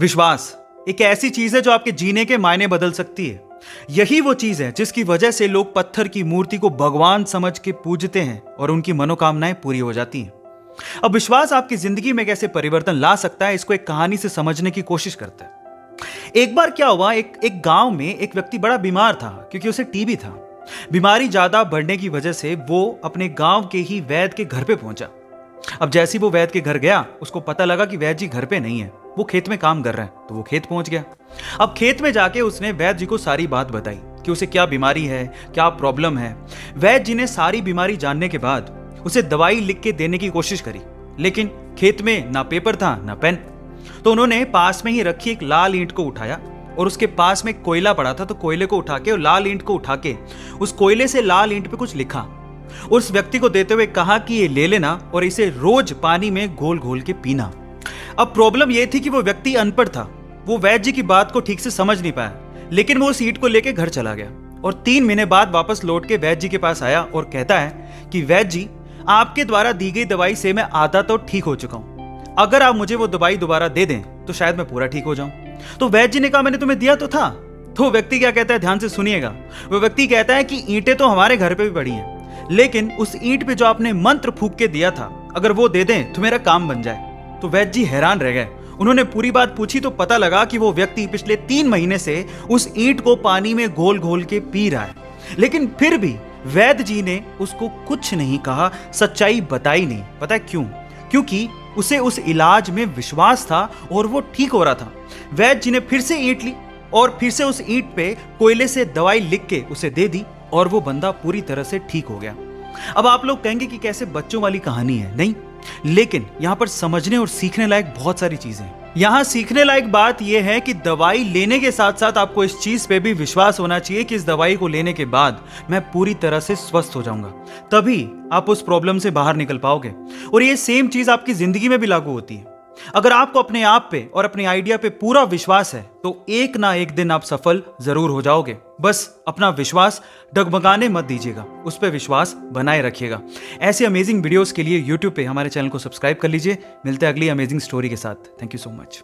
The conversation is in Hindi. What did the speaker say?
विश्वास एक ऐसी चीज है जो आपके जीने के मायने बदल सकती है। यही वो चीज है जिसकी वजह से लोग पत्थर की मूर्ति को भगवान समझ के पूजते हैं और उनकी मनोकामनाएं पूरी हो जाती हैं। अब विश्वास आपकी जिंदगी में कैसे परिवर्तन ला सकता है, इसको एक कहानी से समझने की कोशिश करते हैं। एक बार क्या हुआ, एक गांव में एक व्यक्ति बड़ा बीमार था क्योंकि उसे टीबी था। बीमारी ज्यादा बढ़ने की वजह से वो अपने गांव के ही वैद्य के घर पे पहुंचा। अब जैसे ही वो वैद्य के घर गया, उसको पता लगा कि वैद्य जी घर पे नहीं है, वो खेत में काम कर रहे हैं। तो वो खेत पहुंच गया। अब खेत में जाके उसने वैद्य जी को सारी बात बताई कि उसे क्या बीमारी है, क्या प्रॉब्लम है। वैद्य जी ने सारी बीमारी जानने के बाद उसे दवाई लिख के देने की कोशिश करी, लेकिन खेत में ना पेपर था ना पेन। तो उन्होंने पास में ही रखी एक लाल ईंट को उठाया और उसके पास में कोयला पड़ा था, तो कोयले को उठा के और लाल ईंट को उठा के उस कोयले से लाल ईंट पे कुछ लिखा। उस व्यक्ति को देते हुए कहा कि ये ले लेना और इसे रोज पानी में घोल घोल के पीना। अब प्रॉब्लम यह थी कि वो व्यक्ति अनपढ़ था, वो वैद्य जी की बात को ठीक से समझ नहीं पाया, लेकिन वो उस ईंट को लेके घर चला गया और 3 महीने बाद वापस लौट के वैद्य जी के पास आया और कहता है कि वैद्य जी, आपके द्वारा दी गई दवाई से मैं आधा तो ठीक हो चुका हूं। अगर आप मुझे वो दवाई दोबारा दे दें तो शायद मैं पूरा ठीक हो जाऊं। तो वैद्य जी ने कहा, मैंने तुम्हें दिया तो था। तो व्यक्ति क्या कहता है, ध्यान से सुनिएगा। वो व्यक्ति कहता है कि ईंटें तो हमारे घर पे भी पड़ी हैं, लेकिन उस ईंट पे जो आपने मंत्र फूंक के दिया था, अगर वो दे दें तो मेरा काम बन जाए। तो वैद्य जी हैरान रह गए। उन्होंने पूरी बात पूछी तो पता लगा कि वो व्यक्ति पिछले 3 महीने से उस ईंट को पानी में घोल घोल के पी रहा है, लेकिन फिर भी वैद्य जी ने उसको कुछ नहीं कहा, सच्चाई बताई नहीं। पता है क्यों? क्योंकि उसे उस इलाज में विश्वास था और वो ठीक हो रहा था। वैद्य जी ने फिर से ईंट ली और फिर से उस ईंट पे कोयले से दवाई लिख के उसे दे दी और वो बंदा पूरी तरह से ठीक हो गया। अब आप लोग कहेंगे कि कैसे बच्चों वाली कहानी है, नहीं, लेकिन यहां पर समझने और सीखने लायक बहुत सारी चीजें हैं। यहां सीखने लायक बात यह है कि दवाई लेने के साथ साथ आपको इस चीज पे भी विश्वास होना चाहिए कि इस दवाई को लेने के बाद मैं पूरी तरह से स्वस्थ हो जाऊंगा, तभी आप उस प्रॉब्लम से बाहर निकल पाओगे। और ये सेम चीज आपकी जिंदगी में भी लागू होती है। अगर आपको अपने आप पे और अपने आइडिया पे पूरा विश्वास है तो एक ना एक दिन आप सफल जरूर हो जाओगे। बस अपना विश्वास डगमगाने मत दीजिएगा, उस पर विश्वास बनाए रखिएगा। ऐसे अमेजिंग वीडियोस के लिए YouTube पे हमारे चैनल को सब्सक्राइब कर लीजिए। मिलते हैं अगली अमेजिंग स्टोरी के साथ। Thank you so much.